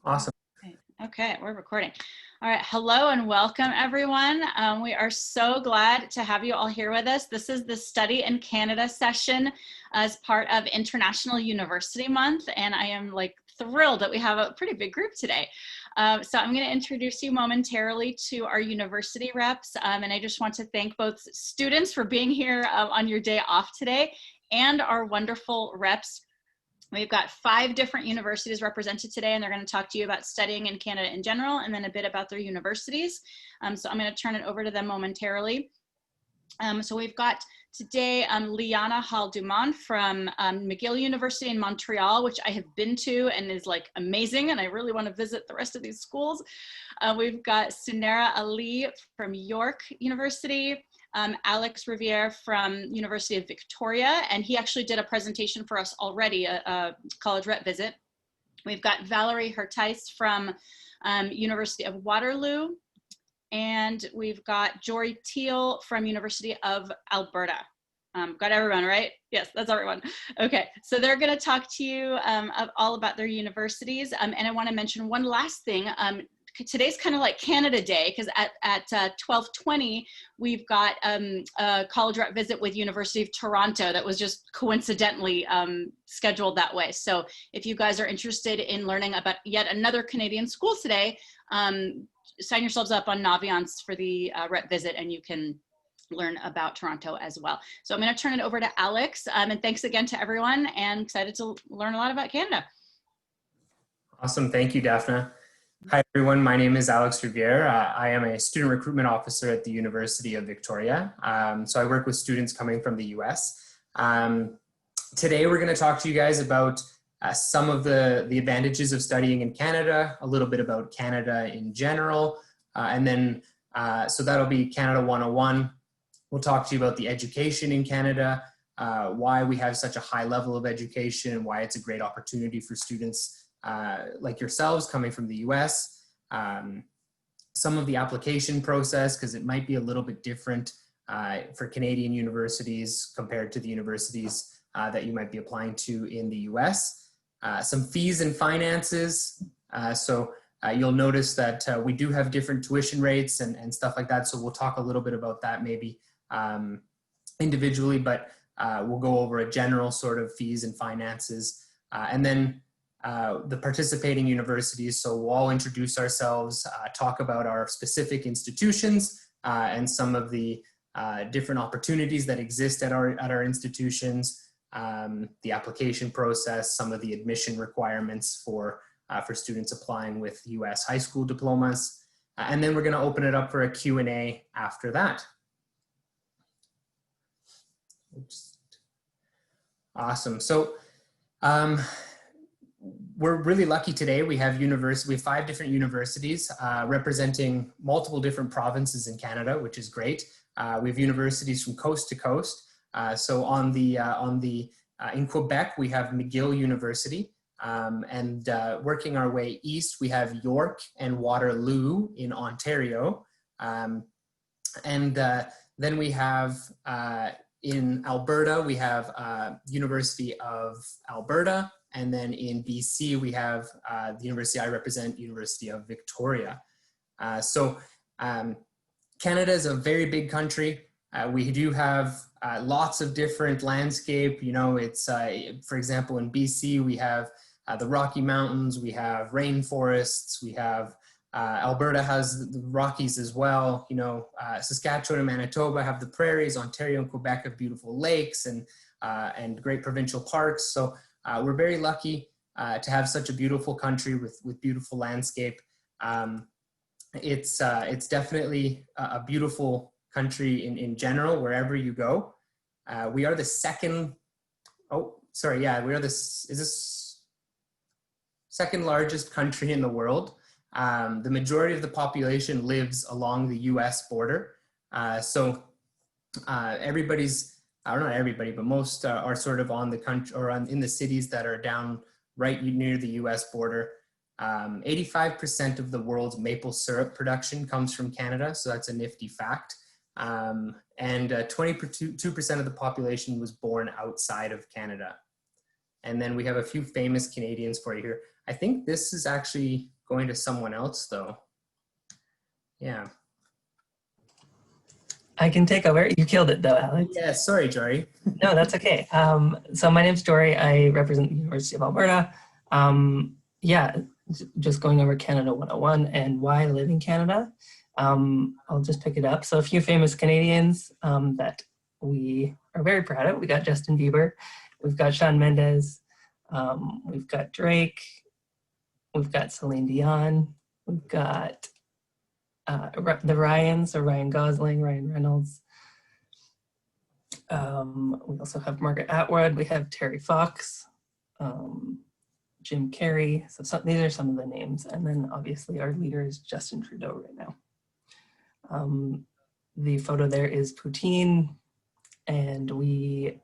Awesome. Okay, we're recording. All right, hello and welcome everyone. We are so glad to have you all here with us. This is the Study in Canada session as part of International University Month, and I am thrilled that we have a pretty big group today. So I'm going to introduce you momentarily to our university reps, and I just want to thank both students for being here on your day off today and our wonderful reps. We've got 5 different universities represented today, and they're going to talk to you about studying in Canada in general, and then a bit about their universities. So I'm going to turn it over to them momentarily. So we've got today Liana DuMond from Mcgill University in Montreal, which I have been to and is amazing, and I really want to visit the rest of these schools. We've got Sunera Ali from York University. Alex Riviere from University of Victoria, and he actually did a presentation for us already, a college rep visit. We've got Valerie Herteis from University of Waterloo, and we've got Jory Thiel from University of Alberta. Got everyone, right? Yes, that's everyone. Okay, so they're going to talk to you all about their universities, and I want to mention one last thing. Today's kind of like Canada Day, because at 12:20 we've got a college rep visit with University of Toronto that was just coincidentally scheduled that way. So if you guys are interested in learning about yet another Canadian school today, sign yourselves up on Naviance for the rep visit, and you can learn about Toronto as well. So I'm going to turn it over to Alex, and thanks again to everyone, and excited to learn a lot about Canada. Awesome, thank you, Daphna. Hi everyone, my name is Alex Riviere. I am a student recruitment officer at the University of Victoria. So I work with students coming from the US. Today we're going to talk to you guys about some of the advantages of studying in Canada, a little bit about Canada in general, and then so that'll be Canada 101. We'll talk to you about the education in Canada, why we have such a high level of education, and why it's a great opportunity for students like yourselves coming from the US, some of the application process, because it might be a little bit different for Canadian universities compared to the universities that you might be applying to in the US. Some fees and finances. So you'll notice that we do have different tuition rates and stuff like that. So we'll talk a little bit about that maybe individually, but we'll go over a general sort of fees and finances. And then the participating universities. So we'll all introduce ourselves, talk about our specific institutions and some of the different opportunities that exist at our institutions, the application process, some of the admission requirements for students applying with US high school diplomas. And then we're going to open it up for a Q&A after that. Oops. Awesome. So we're really lucky today. We have 5 different universities representing multiple different provinces in Canada, which is great. We have universities from coast to coast. So in Quebec, we have Mcgill University, and working our way east, we have York and Waterloo in Ontario. And then we have in Alberta, we have University of Alberta. And then in BC, we have the university I represent, University of Victoria. So Canada is a very big country. We do have lots of different landscape. You know, it's, for example, in BC, we have the Rocky Mountains, we have rainforests, we have, Alberta has the Rockies as well. You know, Saskatchewan and Manitoba have the prairies, Ontario and Quebec have beautiful lakes and great provincial parks. So we're very lucky to have such a beautiful country with beautiful landscape. It's definitely a beautiful country in general, wherever you go. We are the second, second largest country in the world. The majority of the population lives along the US border. So everybody's, not everybody, but most are sort of on the country or in the cities that are down right near the US border. 85% of the world's maple syrup production comes from Canada, so that's a nifty fact. And 22% of the population was born outside of Canada. And then we have a few famous Canadians for you here. I think this is actually going to someone else though. Yeah. I can take over. You killed it though, Alex. Yeah, sorry, Jory. No, that's okay. So my name's Jory. I represent the University of Alberta. Yeah, just going over Canada 101 and why I live in Canada. I'll just pick it up. So a few famous Canadians that we are very proud of. We got Justin Bieber, we've got Shawn Mendes, we've got Drake, we've got Celine Dion, we've got the Ryans, so Ryan Gosling, Ryan Reynolds. We also have Margaret Atwood, we have Terry Fox, Jim Carrey. So these are some of the names. And then obviously our leader is Justin Trudeau right now. The photo there is Poutine. And we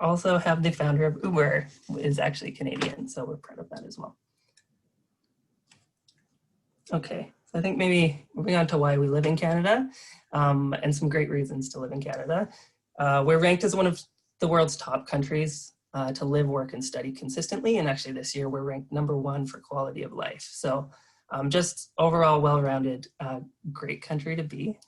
also have the founder of Uber, who is actually Canadian. So we're proud of that as well. Okay, so I think maybe moving on to why we live in Canada and some great reasons to live in Canada. We're ranked as one of the world's top countries to live, work, and study consistently. And actually this year we're ranked #1 for quality of life. So just overall well-rounded, great country to be.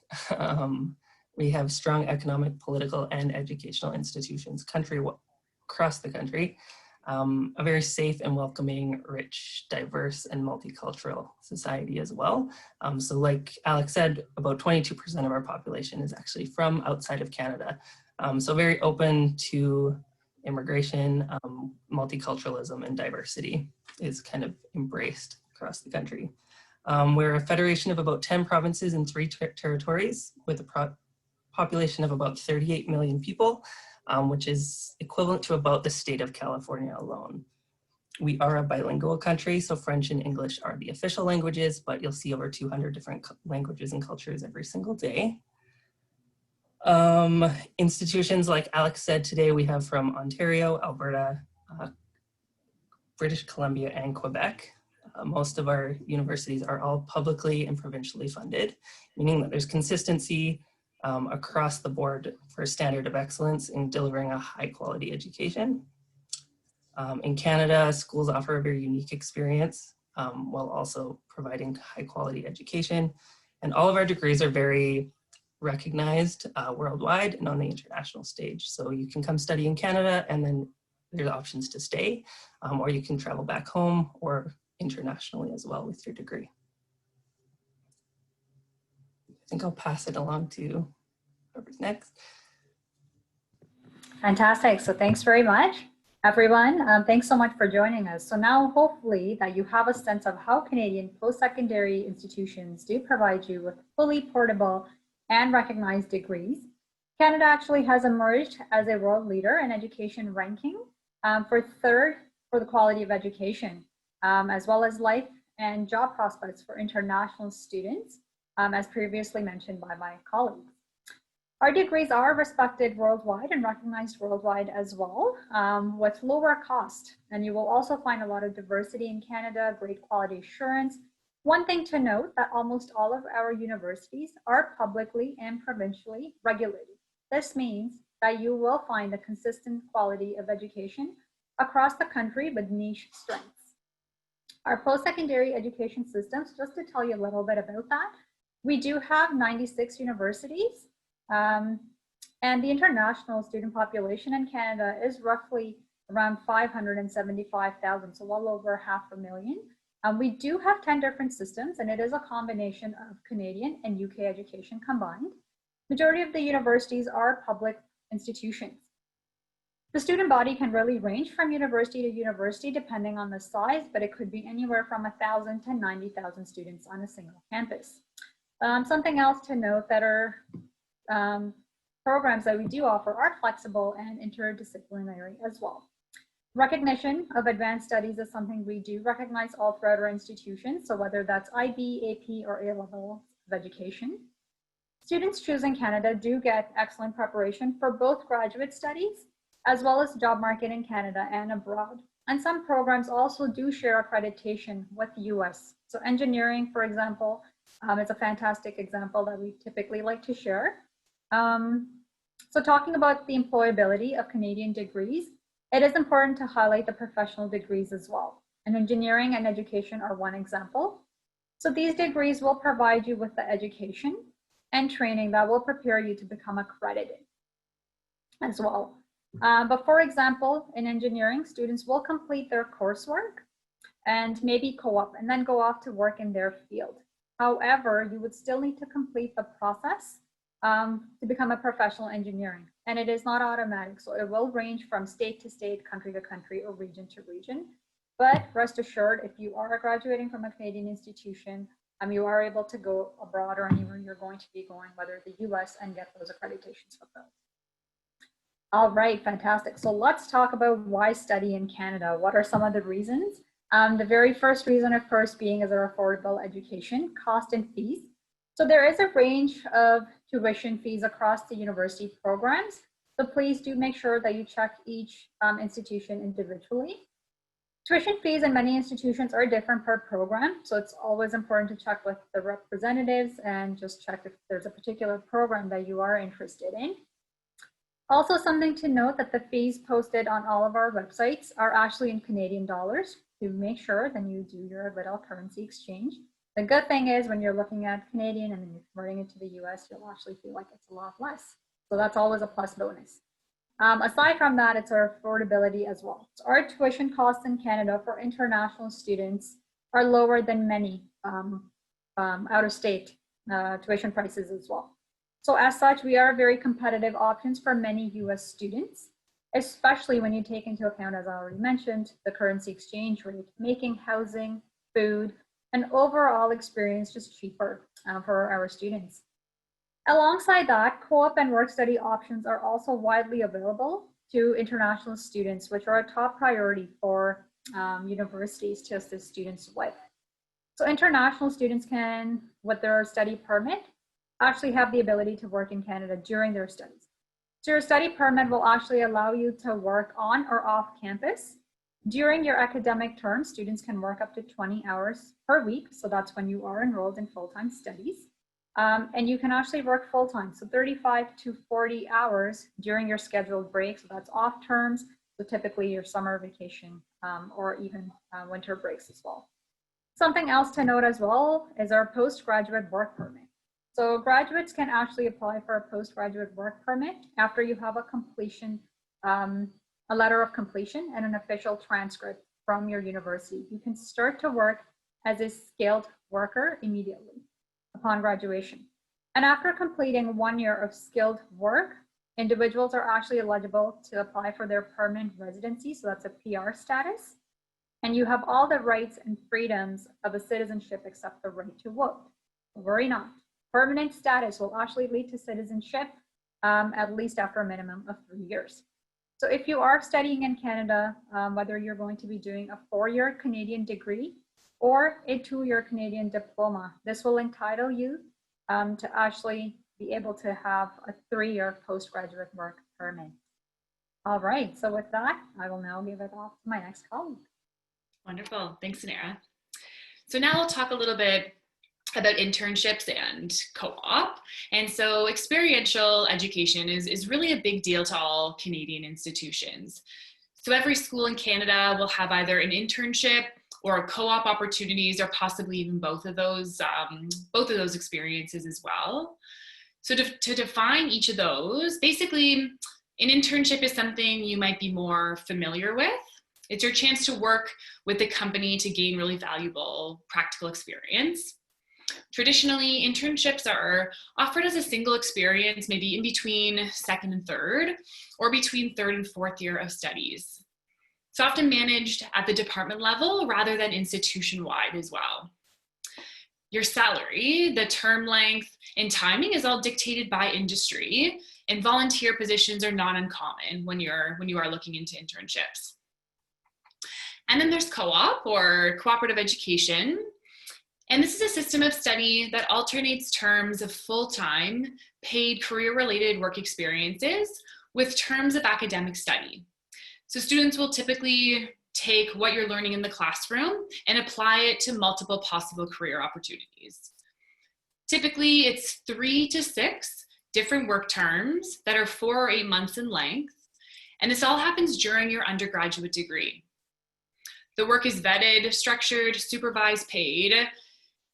We have strong economic, political, and educational institutions across the country. A very safe and welcoming, rich, diverse, and multicultural society as well. So like Alex said, about 22% of our population is actually from outside of Canada. So very open to immigration, multiculturalism, and diversity is kind of embraced across the country. We're a federation of about 10 provinces and 3 territories with a population of about 38 million people, which is equivalent to about the state of California alone. We are a bilingual country, so French and English are the official languages, but you'll see over 200 different languages and cultures every single day. Institutions, like Alex said today, we have from Ontario, Alberta, British Columbia, and Quebec. Most of our universities are all publicly and provincially funded, meaning that there's consistency across the board for a standard of excellence in delivering a high quality education. In Canada, schools offer a very unique experience while also providing high quality education. And all of our degrees are very recognized worldwide and on the international stage. So you can come study in Canada and then there's options to stay, or you can travel back home or internationally as well with your degree. I think I'll pass it along to whoever's next. Fantastic. So thanks very much, everyone. Thanks so much for joining us. So now hopefully that you have a sense of how Canadian post-secondary institutions do provide you with fully portable and recognized degrees. Canada actually has emerged as a world leader in education ranking for 3rd for the quality of education, as well as life and job prospects for international students, as previously mentioned by my colleagues. Our degrees are respected worldwide and recognized worldwide as well, with lower cost. And you will also find a lot of diversity in Canada, great quality assurance. One thing to note that almost all of our universities are publicly and provincially regulated. This means that you will find a consistent quality of education across the country with niche strengths. Our post-secondary education systems, just to tell you a little bit about that, we do have 96 universities, and the international student population in Canada is roughly around 575,000, so well over 500,000. We do have 10 different systems, and it is a combination of Canadian and UK education combined. Majority of the universities are public institutions. The student body can really range from university to university depending on the size, but it could be anywhere from 1,000 to 90,000 students on a single campus. Something else to note that our programs that we do offer are flexible and interdisciplinary as well. Recognition of advanced studies is something we do recognize all throughout our institutions, so whether that's IB, AP, or A-level of education. Students choosing Canada do get excellent preparation for both graduate studies as well as job market in Canada and abroad. And some programs also do share accreditation with the US. So engineering, for example, is a fantastic example that we typically like to share. So talking about the employability of Canadian degrees, it is important to highlight the professional degrees as well. and engineering and education are one example. So these degrees will provide you with the education and training that will prepare you to become accredited as well. But for example, in engineering, students will complete their coursework and maybe co-op and then go off to work in their field. However, you would still need to complete the process to become a professional engineering, and it is not automatic. So it will range from state to state, country to country, or region to region. But rest assured, if you are graduating from a Canadian institution, you are able to go abroad or anywhere you're going to be going, whether the US, and get those accreditations fulfilled. All right, fantastic. So let's talk about why study in Canada. What are some of the reasons? The very first reason, of course, being is our affordable education, cost and fees. So there is a range of tuition fees across the university programs. So please do make sure that you check each institution individually. Tuition fees in many institutions are different per program. So it's always important to check with the representatives and just check if there's a particular program that you are interested in. Also, something to note that the fees posted on all of our websites are actually in Canadian dollars. To make sure then you do your little currency exchange. The good thing is when you're looking at Canadian and then you're converting it to the US, you'll actually feel like it's a lot less. So that's always a plus bonus. Aside from that, it's our affordability as well. So our tuition costs in Canada for international students are lower than many out-of-state tuition prices as well. So as such, we are very competitive options for many US students, especially when you take into account, as I already mentioned, the currency exchange rate, making housing, food, and overall experience just cheaper for our students. Alongside that, co-op and work-study options are also widely available to international students, which are a top priority for universities to assist students with. So international students can, with their study permit, actually have the ability to work in Canada during their studies. So your study permit will actually allow you to work on or off campus. During your academic term, students can work up to 20 hours per week. So that's when you are enrolled in full-time studies. And you can actually work full-time, so 35 to 40 hours during your scheduled break. So that's off terms, so typically your summer vacation or even winter breaks as well. Something else to note as well is our postgraduate work permit. So graduates can actually apply for a postgraduate work permit after you have a completion, a letter of completion and an official transcript from your university. You can start to work as a skilled worker immediately upon graduation. And after completing 1 year of skilled work, individuals are actually eligible to apply for their permanent residency. So that's a PR status. And you have all the rights and freedoms of a citizenship except the right to vote. Worry not. Permanent status will actually lead to citizenship at least after a minimum of 3 years. So if you are studying in Canada, whether you're going to be doing a 4-year Canadian degree or a 2-year Canadian diploma, this will entitle you to actually be able to have a 3-year postgraduate work permit. All right, so with that, I will now give it off to my next colleague. Wonderful, thanks, Sunera. So now I'll talk a little bit about internships and co-op. And so experiential education is really a big deal to all Canadian institutions. So every school in Canada will have either an internship or co-op opportunities, or possibly even both of those experiences as well. So to define each of those, basically an internship is something you might be more familiar with. It's your chance to work with the company to gain really valuable practical experience. Traditionally, internships are offered as a single experience, maybe in between second and third, or between third and fourth year of studies. It's often managed at the department level rather than institution-wide as well. Your salary, the term length, and timing is all dictated by industry, and volunteer positions are not uncommon when you are looking into internships. And then there's co-op or cooperative education. And this is a system of study that alternates terms of full-time, paid career-related work experiences with terms of academic study. So students will typically take what you're learning in the classroom and apply it to multiple possible career opportunities. Typically, it's 3 to 6 different work terms that are 4 or 8 months in length. And this all happens during your undergraduate degree. The work is vetted, structured, supervised, paid,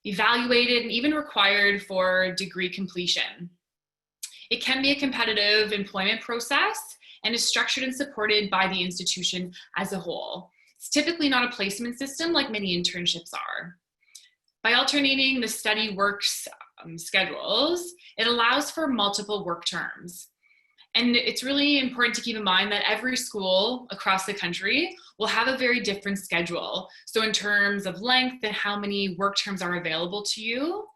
evaluated, and even required for degree completion. It can be a competitive employment process and is structured and supported by the institution as a whole. It's typically not a placement system like many internships are. By alternating the study works schedules, it allows for multiple work terms. And it's really important to keep in mind that every school across the country will have a very different schedule. So in terms of length and how many work terms are available to you.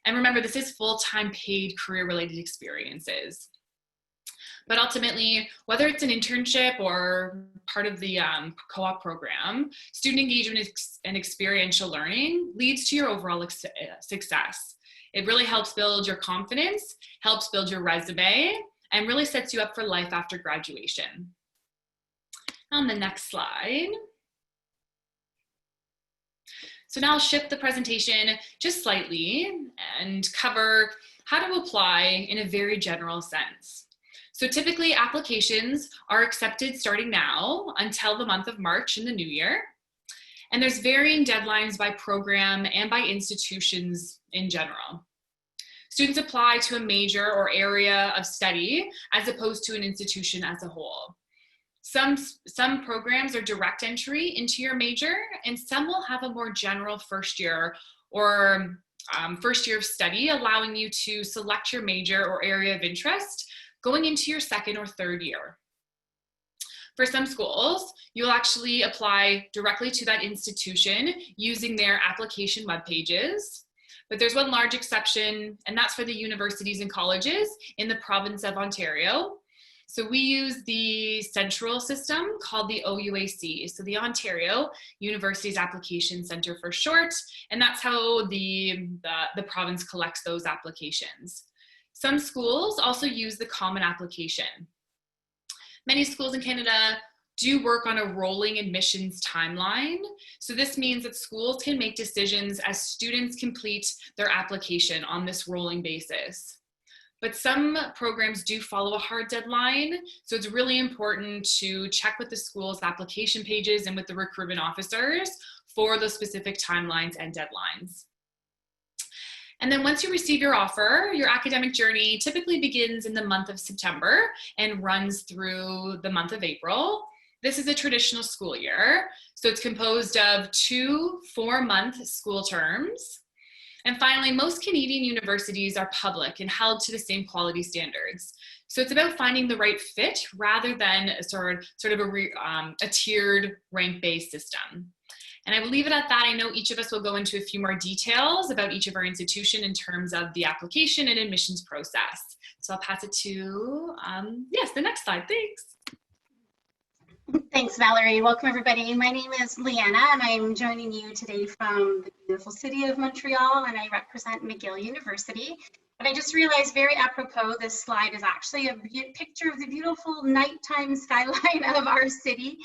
And remember, this is full-time paid career-related experiences. But ultimately, whether it's an internship or part of the co-op program, student engagement and experiential learning leads to your overall success. It really helps build your confidence, helps build your resume, and really sets you up for life after graduation. On the next slide. So now I'll shift the presentation just slightly and cover how to apply in a very general sense. So typically applications are accepted starting now until the month of March in the new year. And there's varying deadlines by program and by institutions in general. Students apply to a major or area of study as opposed to an institution as a whole. Some programs are direct entry into your major, and some will have a more general first year or first year of study, allowing you to select your major or area of interest going into your second or third year. For some schools, you'll actually apply directly to that institution using their application web pages. But there's one large exception, and that's for the universities and colleges in the province of Ontario. So we use the central system called the OUAC, so the Ontario Universities Application Center for short, and that's how the province collects those applications. Some schools also use the common application. Many schools in Canada do work on a rolling admissions timeline. So this means that schools can make decisions as students complete their application on this rolling basis. But some programs do follow a hard deadline. So it's really important to check with the school's application pages and with the recruitment officers for those specific timelines and deadlines. And then once you receive your offer, your academic journey typically begins in the month of September and runs through the month of April. This is a traditional school year. So it's composed of 2 4-month school terms. And finally, most Canadian universities are public and held to the same quality standards. So it's about finding the right fit rather than a sort of a tiered rank-based system. And I will leave it at that. I know each of us will go into a few more details about each of our institution in terms of the application and admissions process. So I'll pass it to, yes, the next slide, thanks. Thanks, Valerie. Welcome, everybody. My name is Liana, and I'm joining you today from the beautiful city of Montreal, and I represent Mcgill University. But I just realized, very apropos, this slide is actually a picture of the beautiful nighttime skyline of our city.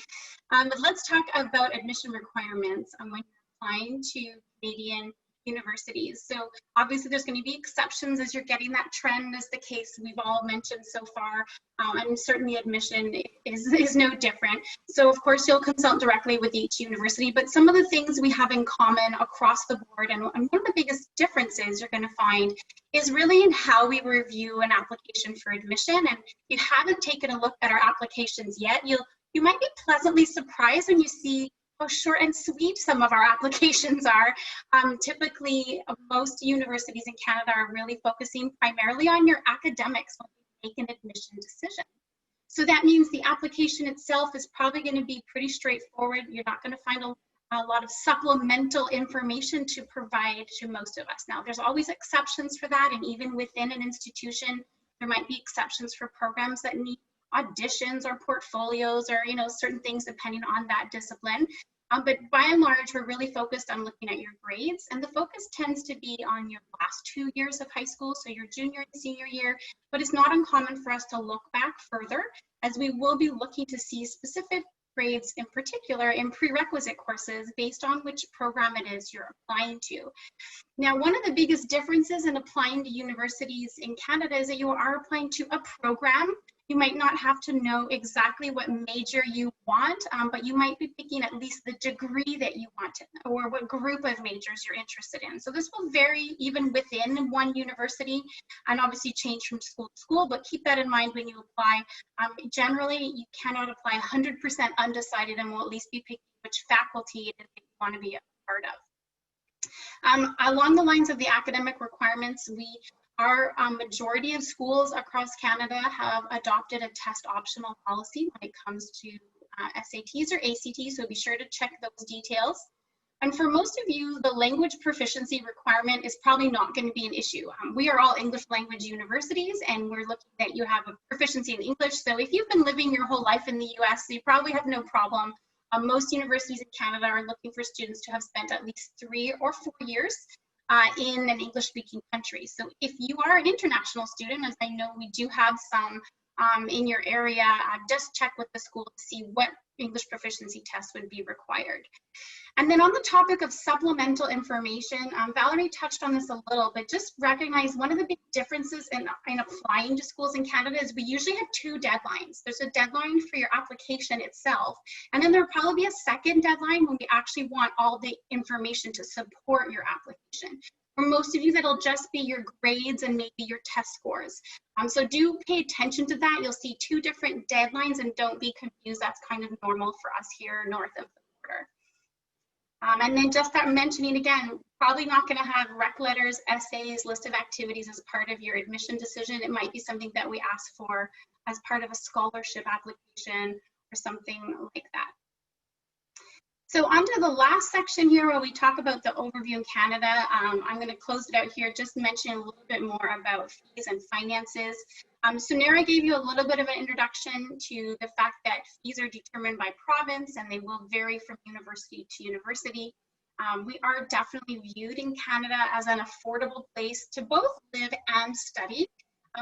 But let's talk about admission requirements when you're applying to Canadian universities. So obviously there's going to be exceptions as you're getting that trend, as the case we've all mentioned so far, and certainly admission is no different. So of course you'll consult directly with each university, but some of the things we have in common across the board, and one of the biggest differences you're going to find is really in how we review an application for admission. And if you haven't taken a look at our applications yet, you might be pleasantly surprised when you see how short and sweet some of our applications are. Typically, most universities in Canada are really focusing primarily on your academics when you make an admission decision. So that means the application itself is probably going to be pretty straightforward. You're not going to find a lot of supplemental information to provide to most of us. Now, there's always exceptions for that, and even within an institution, there might be exceptions for programs that need auditions or portfolios or certain things depending on that discipline. But by and large, we're really focused on looking at your grades, and the focus tends to be on your last 2 years of high school, so your junior and senior year, but it's not uncommon for us to look back further, as we will be looking to see specific grades in particular in prerequisite courses based on which program it is you're applying to. Now, one of the biggest differences in applying to universities in Canada is that you are applying to a program You might not have to know exactly what major you want, but you might be picking at least the degree that you want to, or what group of majors you're interested in. So this will vary even within one university and obviously change from school to school, but keep that in mind when you apply. Generally, you cannot apply 100% undecided and will at least be picking which faculty it is that you want to be a part of. Along the lines of the academic requirements, our majority of schools across Canada have adopted a test optional policy when it comes to SATs or ACTs, so be sure to check those details. And for most of you, the language proficiency requirement is probably not going to be an issue. We are all English language universities, and we're looking that you have a proficiency in English. So if you've been living your whole life in the US, you probably have no problem. Most universities in Canada are looking for students to have spent at least 3 or 4 years in an English-speaking country. So if you are an international student, as I know we do have some in your area, just check with the school to see what English proficiency test would be required. And then on the topic of supplemental information, Valerie touched on this a little, but just recognize one of the big differences in applying to schools in Canada is we usually have 2 deadlines. There's a deadline for your application itself, and then there'll probably be a second deadline when we actually want all the information to support your application. For most of you, that'll just be your grades and maybe your test scores. So do pay attention to that. You'll see 2 different deadlines, and don't be confused. That's kind of normal for us here north of the border. And then just that mentioning again, probably not going to have rec letters, essays, list of activities as part of your admission decision. It might be something that we ask for as part of a scholarship application or something like that. So on to the last section here where we talk about the overview in Canada. I'm going to close it out here, just mentioning a little bit more about fees and finances. Sunera gave you a little bit of an introduction to the fact that fees are determined by province and they will vary from university to university. We are definitely viewed in Canada as an affordable place to both live and study.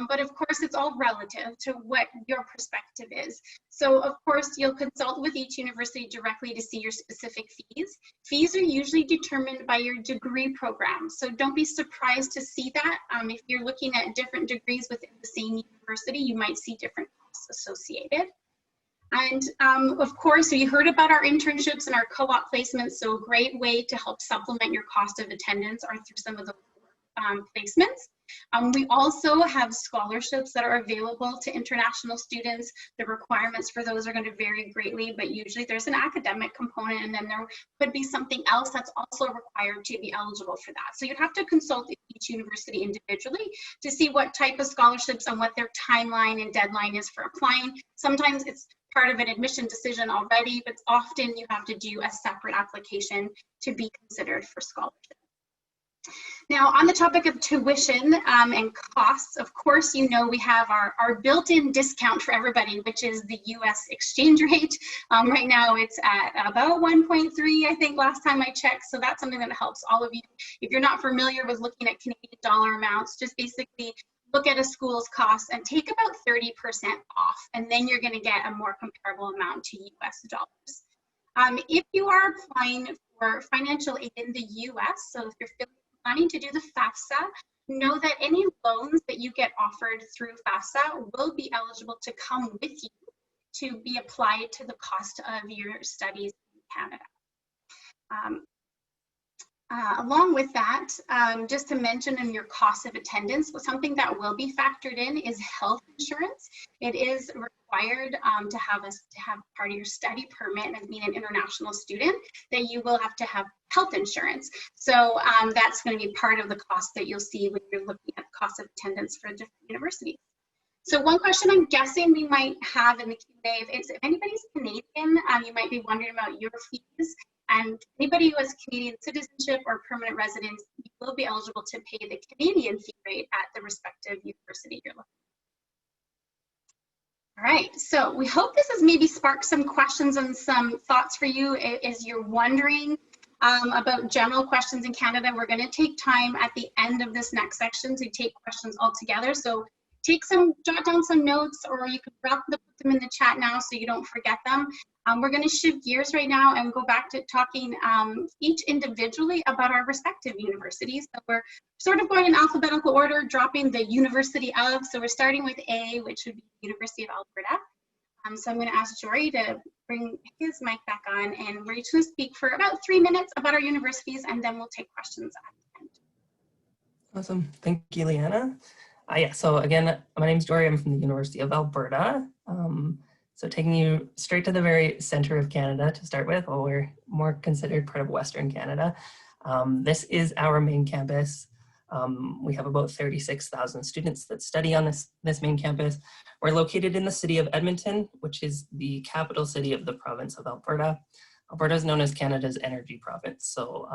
But of course, it's all relative to what your perspective is. So of course, you'll consult with each university directly to see your specific fees. Fees are usually determined by your degree program. So don't be surprised to see that. If you're looking at different degrees within the same university, you might see different costs associated. And of course, you heard about our internships and our co-op placements. So a great way to help supplement your cost of attendance are through some of those placements. We also have scholarships that are available to international students. The requirements for those are going to vary greatly, but usually there's an academic component, and then there could be something else that's also required to be eligible for that. So you'd have to consult each university individually to see what type of scholarships and what their timeline and deadline is for applying. Sometimes it's part of an admission decision already, but often you have to do a separate application to be considered for scholarship. Now, on the topic of tuition and costs, of course, you know we have our built-in discount for everybody, which is the US exchange rate. Right now, it's at about 1.3, I think, last time I checked. So that's something that helps all of you. If you're not familiar with looking at Canadian dollar amounts, just basically look at a school's costs and take about 30% off, and then you're going to get a more comparable amount to US dollars. If you are applying for financial aid in the US, so if you're planning to do the FAFSA, know that any loans that you get offered through FAFSA will be eligible to come with you to be applied to the cost of your studies in Canada. Along with that, just to mention in your cost of attendance, something that will be factored in is health insurance. It is required to have part of your study permit as being an international student, that you will have to have health insurance. So that's going to be part of the cost that you'll see when you're looking at cost of attendance for different universities. So one question I'm guessing we might have in the Q&A is if anybody's Canadian, you might be wondering about your fees. And anybody who has Canadian citizenship or permanent residence, you will be eligible to pay the Canadian fee rate at the respective university you're looking at. All right, so we hope this has maybe sparked some questions and some thoughts for you as you're wondering about general questions in Canada. We're going to take time at the end of this next section to take questions all together. So jot down some notes, or you can put them in the chat now so you don't forget them. We're going to shift gears right now and go back to talking each individually about our respective universities. So we're sort of going in alphabetical order, dropping the university of. So we're starting with A, which would be the University of Alberta. So I'm going to ask Jory to bring his mic back on, and we're just going to speak for about 3 minutes about our universities, and then we'll take questions at the end. Awesome. Thank you, Liana. Yeah, so again, my name's Jory. I'm from the University of Alberta. So taking you straight to the very center of Canada to start with, well, we're more considered part of Western Canada. This is our main campus. We have about 36,000 students that study on this main campus. We're located in the city of Edmonton, which is the capital city of the province of Alberta. Alberta is known as Canada's energy province. So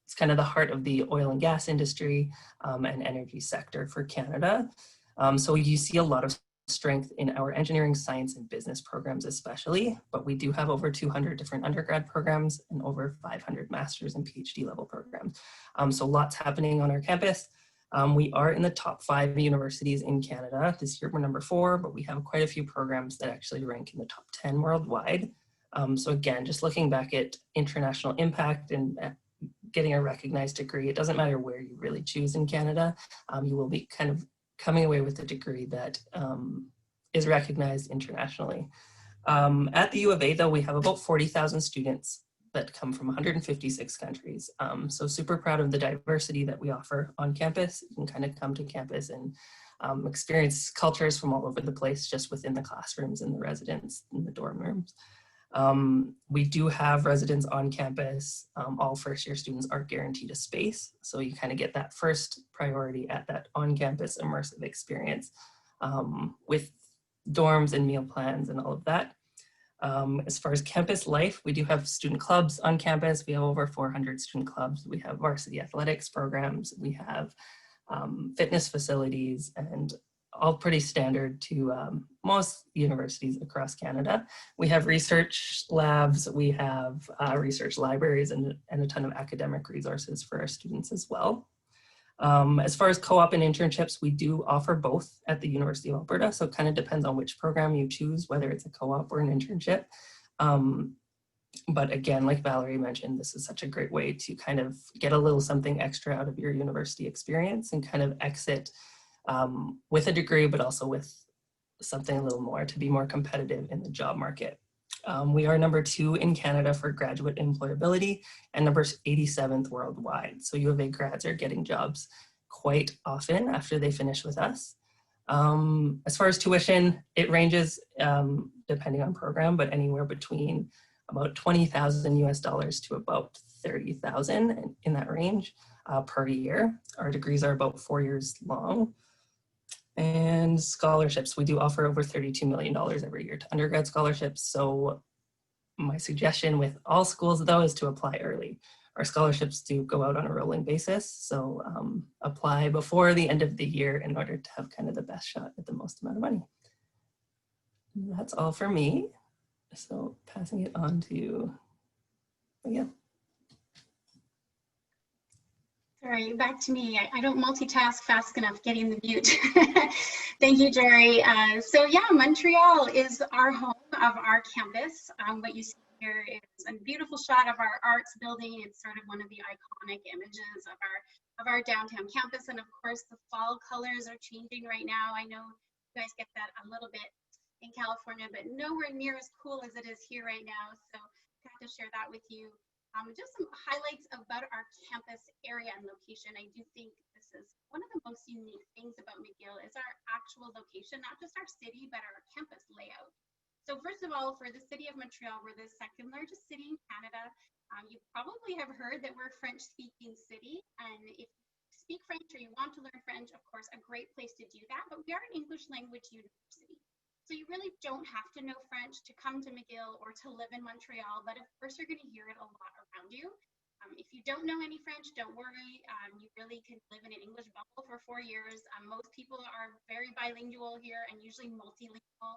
it's kind of the heart of the oil and gas industry and energy sector for Canada. So you see a lot of strength in our engineering, science, and business programs especially, but we do have over 200 different undergrad programs and over 500 master's and PhD level programs. So lots happening on our campus. We are in the top 5 universities in Canada. This year we're number 4, but we have quite a few programs that actually rank in the top 10 worldwide. So again, just looking back at international impact and getting a recognized degree, it doesn't matter where you really choose in Canada, you will be kind of coming away with a degree that is recognized internationally. At the U of A though, we have about 40,000 students that come from 156 countries. So super proud of the diversity that we offer on campus. You can kind of come to campus and experience cultures from all over the place just within the classrooms and the residence and the dorm rooms. We do have residents on campus. All first-year students are guaranteed a space. So you kind of get that first priority at that on-campus immersive experience with dorms and meal plans and all of that. As far as campus life, we do have student clubs on campus. We have over 400 student clubs. We have varsity athletics programs. We have fitness facilities, and all pretty standard to most universities across Canada. We have research labs, we have research libraries, and a ton of academic resources for our students as well. As far as co-op and internships, we do offer both at the University of Alberta, so it kind of depends on which program you choose, whether it's a co-op or an internship. But again, like Valerie mentioned, this is such a great way to kind of get a little something extra out of your university experience and kind of exit with a degree, but also with something a little more to be more competitive in the job market. We are number 2 in Canada for graduate employability and number 87th worldwide. So U of A grads are getting jobs quite often after they finish with us. As far as tuition, it ranges depending on program, but anywhere between about $20,000 US to about $30,000 in that range per year. Our degrees are about 4 years long. And scholarships, we do offer over $32 million every year to undergrad scholarships. So my suggestion with all schools though is to apply early. Our scholarships do go out on a rolling basis. So apply before the end of the year in order to have kind of the best shot at the most amount of money. That's all for me. So passing it on to Miguel. Sorry, back to me. I don't multitask fast enough getting the mute. Thank you, Jory. So yeah, Montreal is our home of our campus. What you see here is a beautiful shot of our arts building. It's sort of one of the iconic images of our downtown campus. And of course, the fall colors are changing right now. I know you guys get that a little bit in California, but nowhere near as cool as it is here right now. So I have to share that with you. Just some highlights about our campus area and location. I do think this is one of the most unique things about McGill is our actual location, not just our city, but our campus layout. So first of all, for the city of Montreal, we're the 2nd largest city in Canada. You probably have heard that we're a French-speaking city, and if you speak French or you want to learn French, of course, a great place to do that, but we are an English language university. So you really don't have to know French to come to McGill or to live in Montreal, but of course you're going to hear it a lot around you. If you don't know any French, don't worry. You really can live in an English bubble for 4 years. Most people are very bilingual here and usually multilingual.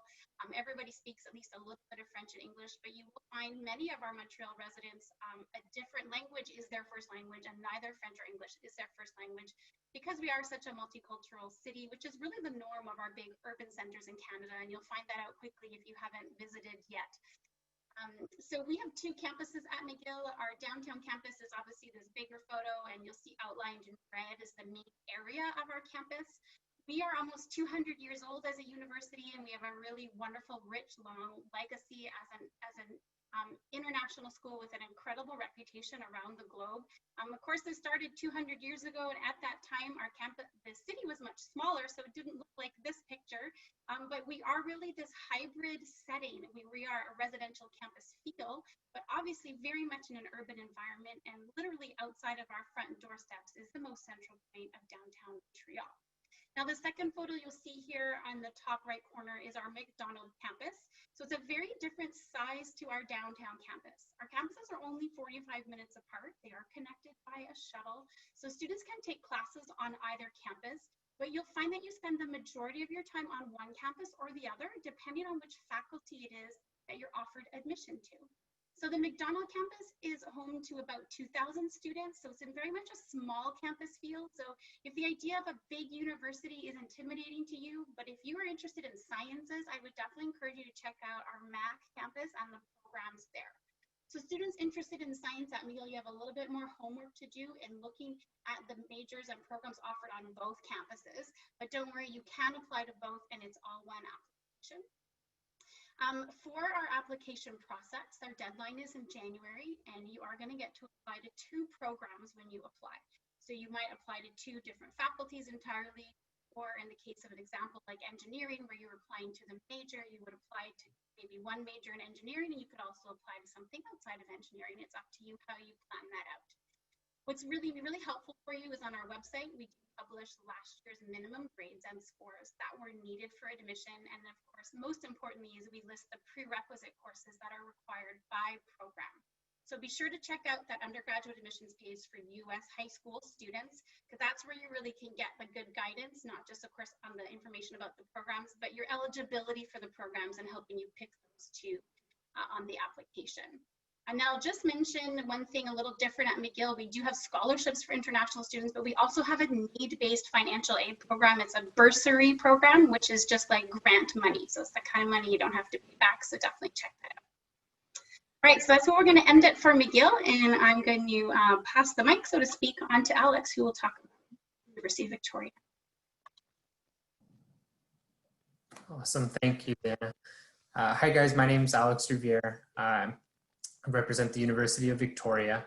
Everybody speaks at least a little bit of French and English, but you will find many of our Montreal residents, a different language is their first language, and neither French or English is their first language, because we are such a multicultural city, which is really the norm of our big urban centers in Canada, and you'll find that out quickly if you haven't visited yet. So we have 2 campuses at McGill. Our downtown campus is obviously this bigger photo, and you'll see outlined in red is the main area of our campus. We are almost 200 years old as a university, and we have a really wonderful, rich, long legacy as an international school with an incredible reputation around the globe. Of course, this started 200 years ago, and at that time, our campus, the city was much smaller, so it didn't look like this picture. But we are really this hybrid setting. We are a residential campus feel, but obviously very much in an urban environment, and literally outside of our front doorsteps is the most central point of downtown Montreal. Now, the second photo you'll see here on the top right corner is our Mcdonald Campus. So it's a very different size to our downtown campus. Our campuses are only 45 minutes apart. They are connected by a shuttle. So students can take classes on either campus, but you'll find that you spend the majority of your time on one campus or the other, depending on which faculty it is that you're offered admission to. So the Mcdonald campus is home to about 2,000 students, so it's in very much a small campus feel. So if the idea of a big university is intimidating to you, but if you are interested in sciences, I would definitely encourage you to check out our MAC campus and the programs there. So students interested in science at McGill, you have a little bit more homework to do in looking at the majors and programs offered on both campuses, but don't worry, you can apply to both, and it's all one application. For our application process, our deadline is in January, and you are going to get to apply to 2 programs when you apply. So you might apply to 2 different faculties entirely, or in the case of an example like engineering, where you're applying to the major, you would apply to maybe one major in engineering, and you could also apply to something outside of engineering. It's up to you how you plan that out. What's really helpful for you is on our website, we publish last year's minimum grades and scores that were needed for admission. And of course, most importantly, is we list the prerequisite courses that are required by program. So be sure to check out that undergraduate admissions page for US high school students, because that's where you really can get the good guidance, not just of course on the information about the programs, but your eligibility for the programs and helping you pick those 2 on the application. And now I'll just mention one thing a little different at McGill. We do have scholarships for international students, but we also have a need-based financial aid program. It's a bursary program, which is just like grant money. So it's the kind of money you don't have to pay back. So definitely check that out. All right, so that's where we're going to end it for McGill. And I'm going to pass the mic, so to speak, on to Alex, who will talk about the University of Victoria. Awesome, thank you, Liana. Hi guys, my name is Alex Riviere. I represent the University of Victoria.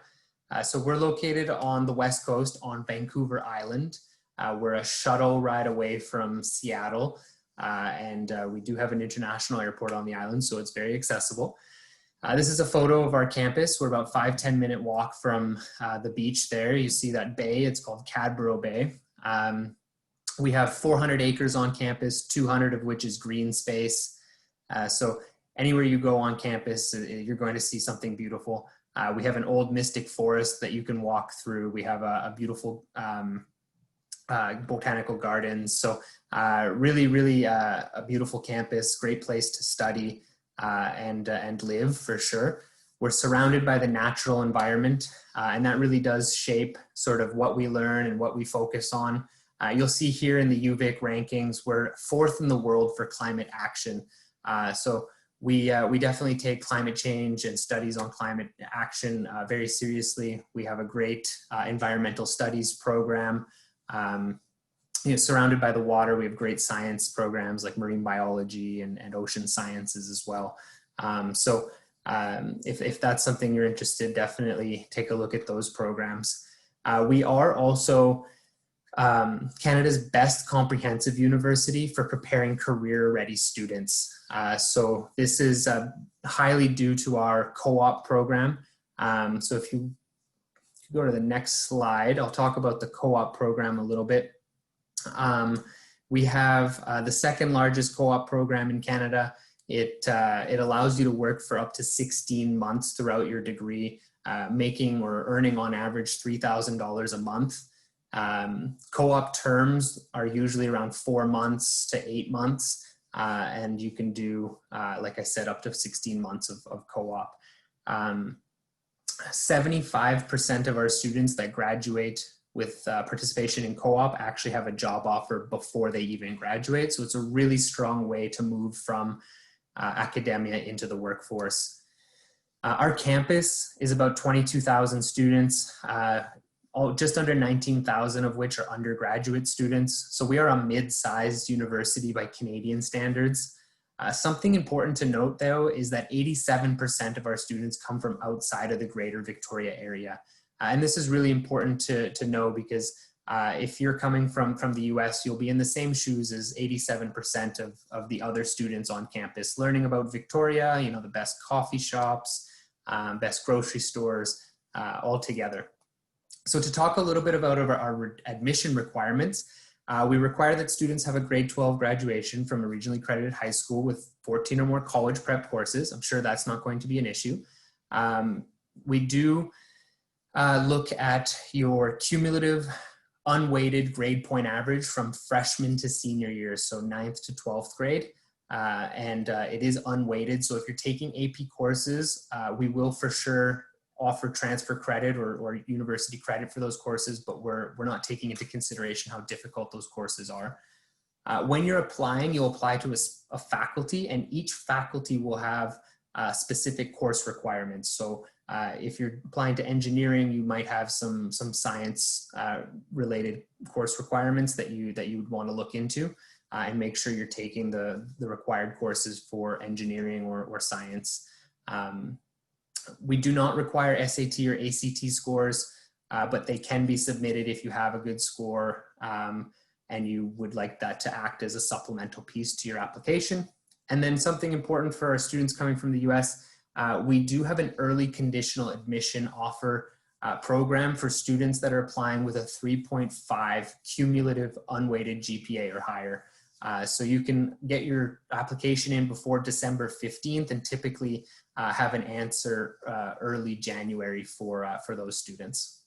So we're located on the West Coast on Vancouver Island. We're a shuttle ride away from Seattle, and we do have an international airport on the island, so it's very accessible. This is a photo of our campus. We're about 5-10 minute walk from the beach there. You see that bay, it's called Cadborough Bay. We have 400 acres on campus, 200 of which is green space. So anywhere you go on campus, you're going to see something beautiful. We have an old mystic forest that you can walk through. We have a beautiful botanical gardens. So really a beautiful campus, great place to study and live for sure. We're surrounded by the natural environment, and that really does shape sort of what we learn and what we focus on. You'll see here in the UVic rankings, we're 4th in the world for climate action. So we definitely take climate change and studies on climate action very seriously. We have a great environmental studies program. Surrounded by the water, we have great science programs like marine biology and ocean sciences as well. If that's something you're interested, definitely take a look at those programs. We are also Canada's best comprehensive university for preparing career-ready students. So this is highly due to our co-op program. So if you go to the next slide, I'll talk about the co-op program a little bit. We have the 2nd largest co-op program in Canada. It allows you to work for up to 16 months throughout your degree. making or earning on average $3,000 a month. Co-op terms are usually around 4 months to 8 months, and you can do, like I said, up to 16 months of co-op. 75% of our students that graduate with participation in co-op actually have a job offer before they even graduate. So it's a really strong way to move from academia into the workforce. Our campus is about 22,000 students, just under 19,000 of which are undergraduate students. So we are a mid-sized university by Canadian standards. Something important to note, though, is that 87% of our students come from outside of the greater Victoria area. And this is really important to know, because if you're coming from the US, you'll be in the same shoes as 87% of the other students on campus, learning about Victoria, you know, the best coffee shops, best grocery stores, all together. So to talk a little bit about our admission requirements, we require that students have a grade 12 graduation from a regionally accredited high school with 14 or more college prep courses. I'm sure that's not going to be an issue. We do look at your cumulative unweighted grade point average from freshman to senior year, so 9th to 12th grade. It is unweighted, so if you're taking AP courses, we will for sure offer transfer credit or university credit for those courses, but we're not taking into consideration how difficult those courses are. When you're applying, you'll apply to a faculty, and each faculty will have specific course requirements. So if you're applying to engineering, you might have some science related course requirements that you would want to look into, and make sure you're taking the required courses for engineering or science. We do not require SAT or ACT scores, but they can be submitted if you have a good score and you would like that to act as a supplemental piece to your application. And then something important for our students coming from the US, we do have an early conditional admission offer program for students that are applying with a 3.5 cumulative unweighted GPA or higher. So you can get your application in before December 15th and typically have an answer early January for those students.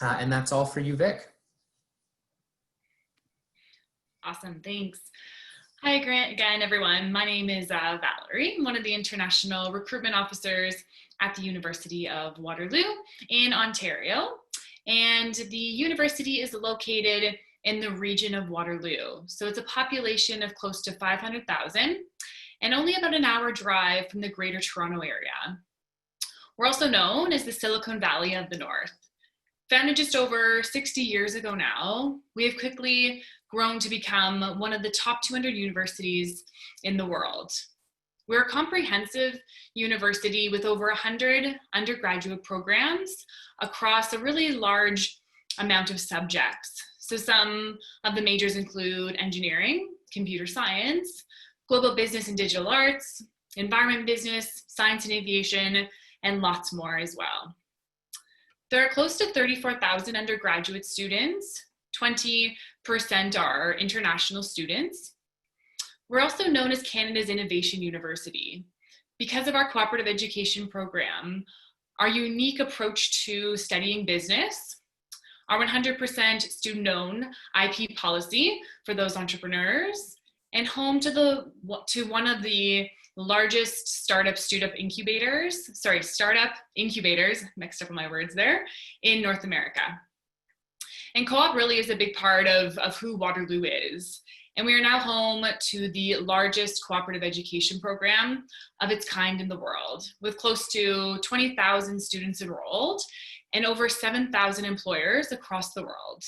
And that's all for you, Vic. Awesome, thanks. Hi again, everyone. My name is Valerie. I'm one of the international recruitment officers at the University of Waterloo in Ontario. And the university is located in the region of Waterloo. So it's a population of close to 500,000 and only about an hour drive from the Greater Toronto area. We're also known as the Silicon Valley of the North. Founded just over 60 years ago now, we have quickly grown to become one of the top 200 universities in the world. We're a comprehensive university with over 100 undergraduate programs across a really large amount of subjects. So some of the majors include engineering, computer science, global business and digital arts, environment business, science and aviation, and lots more as well. There are close to 34,000 undergraduate students. 20% are international students. We're also known as Canada's Innovation University because of our cooperative education program, our unique approach to studying business, our 100% student-owned IP policy for those entrepreneurs, and home to one of the largest startup incubators, mixed up on my words there, in North America. And co-op really is a big part of who Waterloo is. And we are now home to the largest cooperative education program of its kind in the world, with close to 20,000 students enrolled and over 7,000 employers across the world.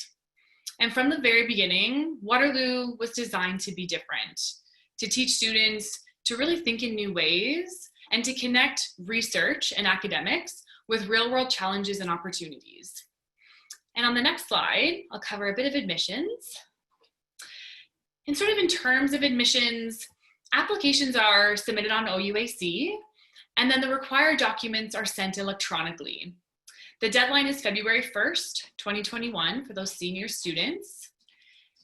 And from the very beginning, Waterloo was designed to be different, to teach students to really think in new ways and to connect research and academics with real-world challenges and opportunities. And on the next slide, I'll cover a bit of admissions. And sort of in terms of admissions, applications are submitted on OUAC, and then the required documents are sent electronically. The deadline is February 1st, 2021 for those senior students.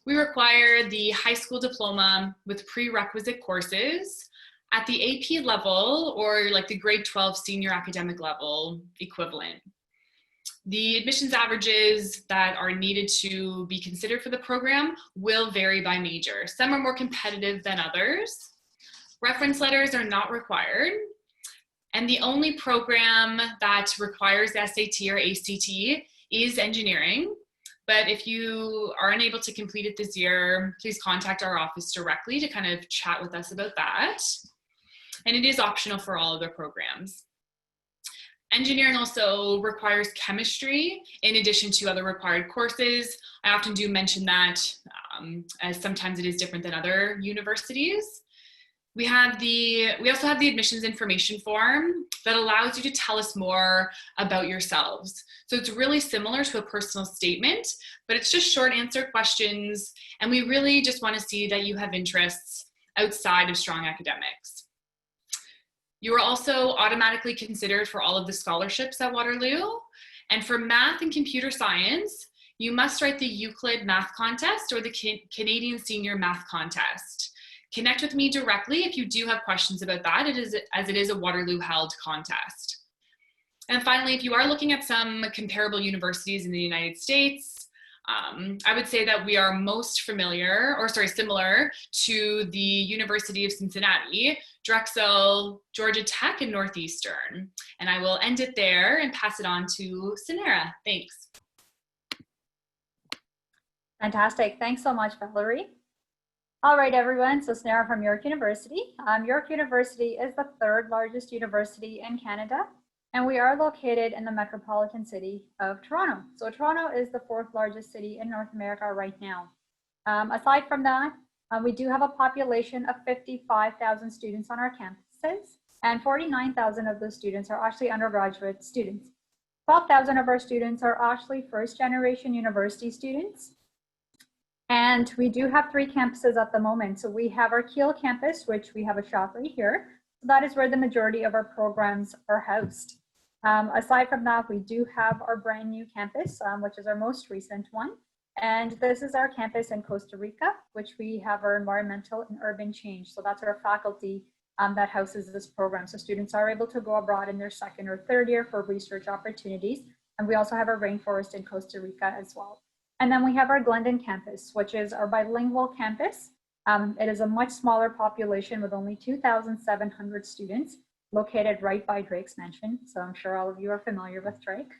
We require the high school diploma with prerequisite courses, at the AP level or like the grade 12 senior academic level equivalent. The admissions averages that are needed to be considered for the program will vary by major. Some are more competitive than others. Reference letters are not required. And the only program that requires the SAT or ACT is engineering. But if you are unable to complete it this year, please contact our office directly to kind of chat with us about that. And it is optional for all other programs. Engineering also requires chemistry in addition to other required courses. I often do mention that as sometimes it is different than other universities. We also have the admissions information form that allows you to tell us more about yourselves. So it's really similar to a personal statement, but it's just short answer questions. And we really just want to see that you have interests outside of strong academics. You are also automatically considered for all of the scholarships at Waterloo. And for math and computer science, you must write the Euclid Math Contest or the Canadian Senior Math Contest. Connect with me directly if you do have questions about that, as it is a Waterloo held contest. And finally, if you are looking at some comparable universities in the United States, I would say that we are most similar to the University of Cincinnati, Drexel, Georgia Tech, and Northeastern. And I will end it there and pass it on to Sunera. Thanks. Fantastic. Thanks so much, Valerie. All right, everyone. So Sunera from York University. York University is the third largest university in Canada, and we are located in the metropolitan city of Toronto. So Toronto is the fourth largest city in North America right now. Aside from that, we do have a population of 55,000 students on our campuses, and 49,000 of those students are actually undergraduate students. 12,000 of our students are actually first-generation university students. And we do have 3 campuses at the moment. So we have our Thiel campus, which we have a shop right here. So that is where the majority of our programs are housed. Aside from that, we do have our brand new campus, which is our most recent one. And this is our campus in Costa Rica, which we have our environmental and urban change. So that's our faculty that houses this program. So students are able to go abroad in their second or third year for research opportunities. And we also have a rainforest in Costa Rica as well. And then we have our Glendon Campus, which is our bilingual campus. It is a much smaller population with only 2,700 students located right by Drake's Mansion. So I'm sure all of you are familiar with Drake.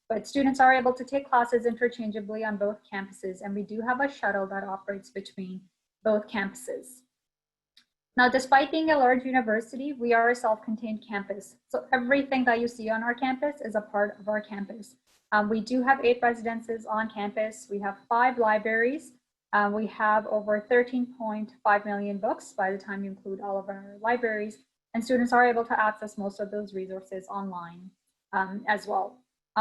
But students are able to take classes interchangeably on both campuses, and we do have a shuttle that operates between both campuses. Now, despite being a large university, we are a self-contained campus. So everything that you see on our campus is a part of our campus. We do have 8 residences on campus. We have 5 libraries. We have over 13.5 million books by the time you include all of our libraries, and students are able to access most of those resources online as well.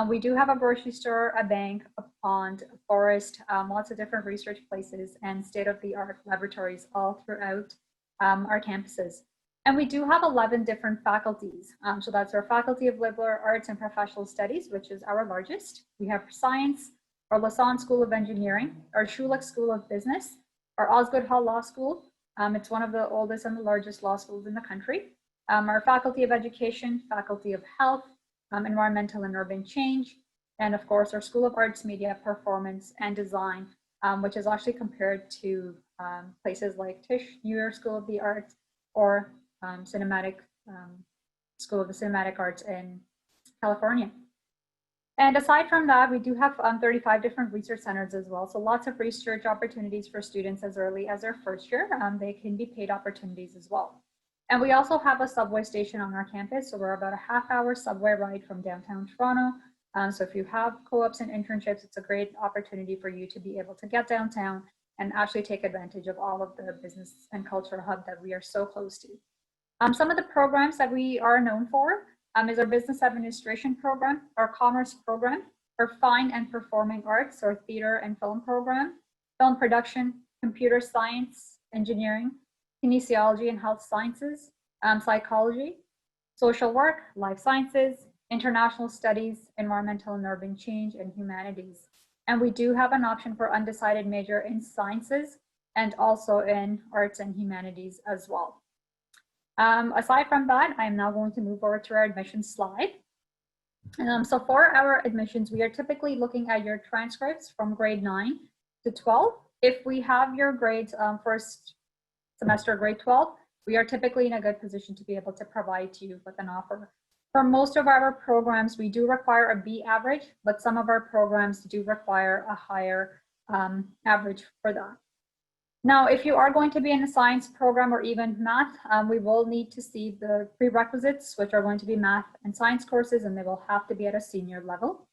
We do have a grocery store, a bank, a pond, a forest, lots of different research places, and state-of-the-art laboratories all throughout our campuses. And we do have 11 different faculties. So that's our Faculty of Liberal Arts and Professional Studies, which is our largest. We have Science, our Lausanne School of Engineering, our Schulich School of Business, our Osgoode Hall Law School. It's one of the oldest and the largest law schools in the country. Our Faculty of Education, Faculty of Health, Environmental and Urban Change, and of course our School of Arts, Media, Performance, and Design, which is actually compared to places like Tisch, New York School of the Arts, or School of the Cinematic Arts in California. And aside from that, we do have 35 different research centers as well. So lots of research opportunities for students as early as their first year. They can be paid opportunities as well. And we also have a subway station on our campus. So we're about a half-hour subway ride from downtown Toronto. So if you have co-ops and internships, it's a great opportunity for you to be able to get downtown and actually take advantage of all of the business and cultural hub that we are so close to. Some of the programs that we are known for is our business administration program, our commerce program, our fine and performing arts, or theater and film program, film production, computer science, engineering, kinesiology and health sciences, psychology, social work, life sciences, international studies, environmental and urban change, and humanities. And we do have an option for undecided major in sciences and also in arts and humanities as well. Aside from that, I'm now going to move over to our admissions slide. So for our admissions, we are typically looking at your transcripts from grade 9 to 12. If we have your grades first semester grade 12, we are typically in a good position to be able to provide you with an offer. For most of our programs, we do require a B average, but some of our programs do require a higher average for that. Now, if you are going to be in a science program or even math, we will need to see the prerequisites, which are going to be math and science courses, and they will have to be at a senior level.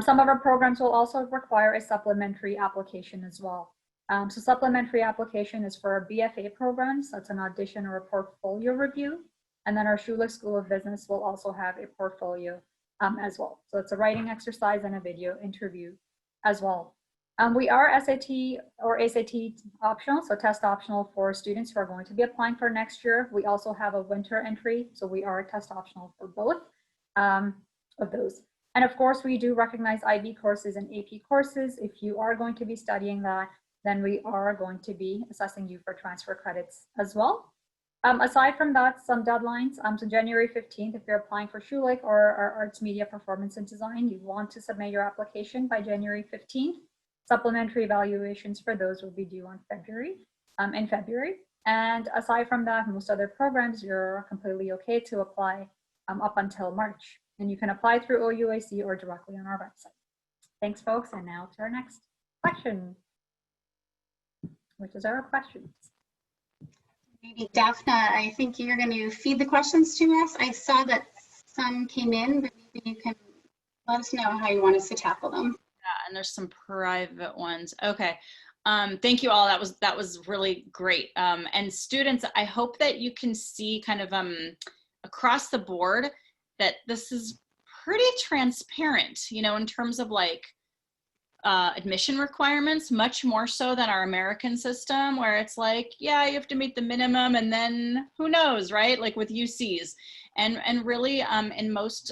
Some of our programs will also require a supplementary application as well. So supplementary application is for our BFA programs. That's an audition or a portfolio review. And then our Schulich School of Business will also have a portfolio as well. So it's a writing exercise and a video interview as well. We are SAT or ACT optional, so test optional for students who are going to be applying for next year. We also have a winter entry, so we are test optional for both of those. And of course, we do recognize IB courses and AP courses. If you are going to be studying that, then we are going to be assessing you for transfer credits as well. Aside from that, some deadlines. So January 15th, if you're applying for Schulich or our Arts, Media, Performance, and Design, you want to submit your application by January 15th. Supplementary evaluations for those will be due on in February. And aside from that, most other programs, you're completely okay to apply up until March. And you can apply through OUAC or directly on our website. Thanks, folks. And now to our next question, which is our questions. Maybe Daphne, I think you're going to feed the questions to us. I saw that some came in, but maybe you can let us know how you want us to tackle them. And there's some private ones. Okay. Thank you all. That was really great. And students, I hope that you can see kind of across the board that this is pretty transparent, you know, in terms of like admission requirements, much more so than our American system, where it's like, yeah, you have to meet the minimum and then who knows, right? Like with UCs. And really in most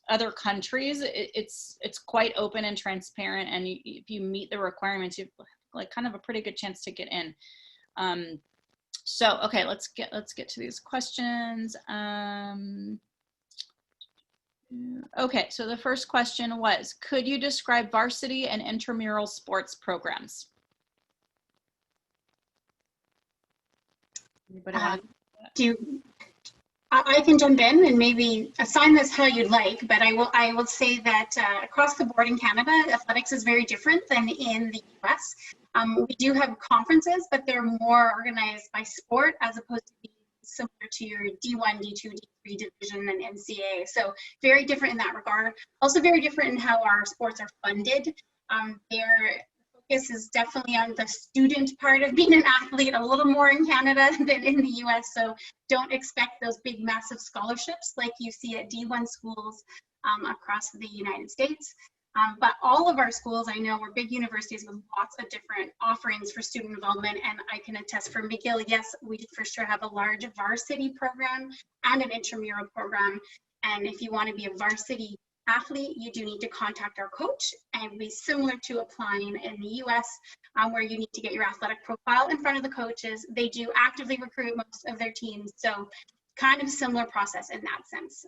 other countries, it's quite open and transparent, and if you meet the requirements, you've like kind of a pretty good chance to get in. So okay, let's get to these questions. Okay, so the first question was, could you describe varsity and intramural sports programs? Anybody want to? I can jump in and maybe assign this how you'd like, but I will say that across the board in Canada, athletics is very different than in the US. We do have conferences, but they're more organized by sport as opposed to being similar to your D1, D2, D3 division and NCAA. So very different in that regard. Also very different in how our sports are funded. Their focus is definitely on the student part of being an athlete, a little more in Canada than in the US. So don't expect those big, massive scholarships like you see at D1 schools across the United States. But all of our schools, I know, we're big universities with lots of different offerings for student involvement, and I can attest for McGill, yes, we for sure have a large varsity program and an intramural program. And if you want to be a varsity athlete, you do need to contact our coach, and be similar to applying in the US, where you need to get your athletic profile in front of the coaches. They do actively recruit most of their teams, so kind of similar process in that sense.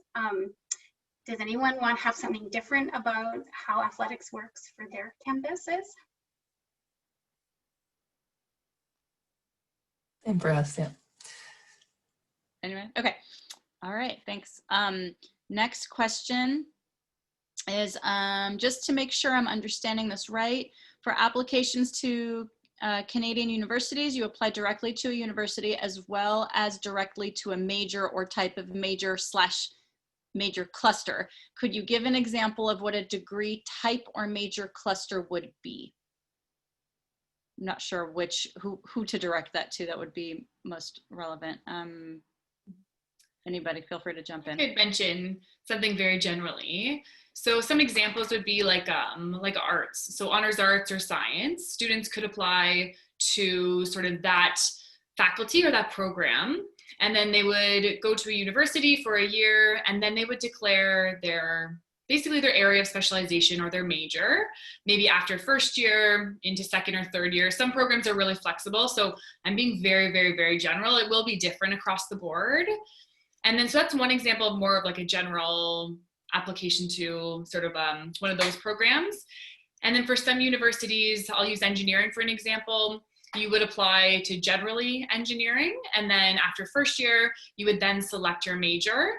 Does anyone want to have something different about how athletics works for their campuses? And for us, yeah. Anyway, okay. All right, thanks. Next question is just to make sure I'm understanding this right. For applications to Canadian universities, you apply directly to a university as well as directly to a major or type of major / major cluster. Could you give an example of what a degree type or major cluster would be? I'm not sure who to direct that to. That would be most relevant. Anybody, feel free to jump in. I could mention something very generally. So some examples would be like arts. So honors arts or science. Students could apply to sort of that faculty or that program, and then they would go to a university for a year, and then they would declare their basically their area of specialization or their major, maybe after first year into second or third year. Some programs are really flexible, so I'm being very, very, very general. It will be different across the board. And then, so that's one example of more of like a general application to sort of one of those programs. And then for some universities, I'll use engineering for an example. You would apply to generally engineering, and then after first year, you would then select your major.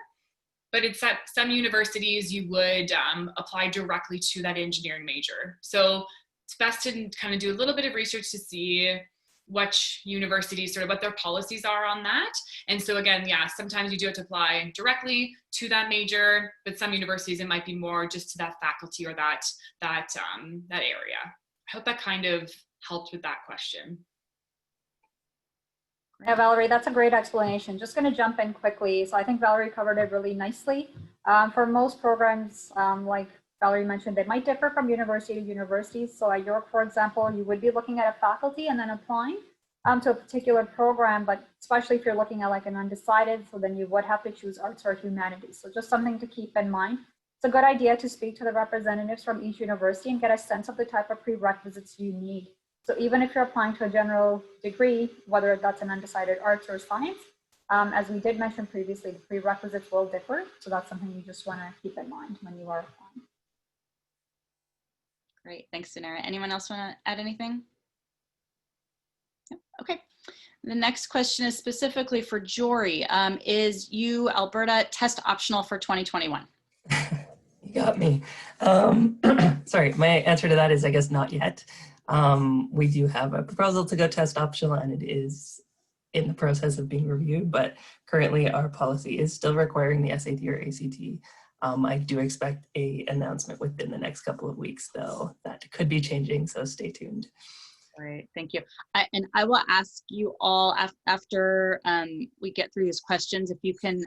But it's at some universities, you would apply directly to that engineering major. So it's best to kind of do a little bit of research to see which universities, sort of what their policies are on that. And so again, yeah, sometimes you do have to apply directly to that major, but some universities, it might be more just to that faculty or that area. I hope that kind of helped with that question. Yeah, Valerie, that's a great explanation. Just going to jump in quickly. So I think Valerie covered it really nicely. For most programs, like Valerie mentioned, they might differ from university to university. So at York, for example, you would be looking at a faculty and then applying to a particular program, but especially if you're looking at like an undecided, so then you would have to choose arts or humanities. So just something to keep in mind. It's a good idea to speak to the representatives from each university and get a sense of the type of prerequisites you need. So even if you're applying to a general degree, whether that's an undecided arts or science, as we did mention previously, the prerequisites will differ. So that's something you just want to keep in mind when you are applying. Great, thanks, Sunera. Anyone else want to add anything? No? Okay. The next question is specifically for Jory. Is Alberta test optional for 2021? You got me. Sorry, my answer to that is I guess not yet. We do have a proposal to go test optional, and it is in the process of being reviewed, but currently our policy is still requiring the SAT or ACT. I do expect an announcement within the next couple of weeks, though that could be changing, so stay tuned. Great, thank you. And I will ask you all after we get through these questions, if you can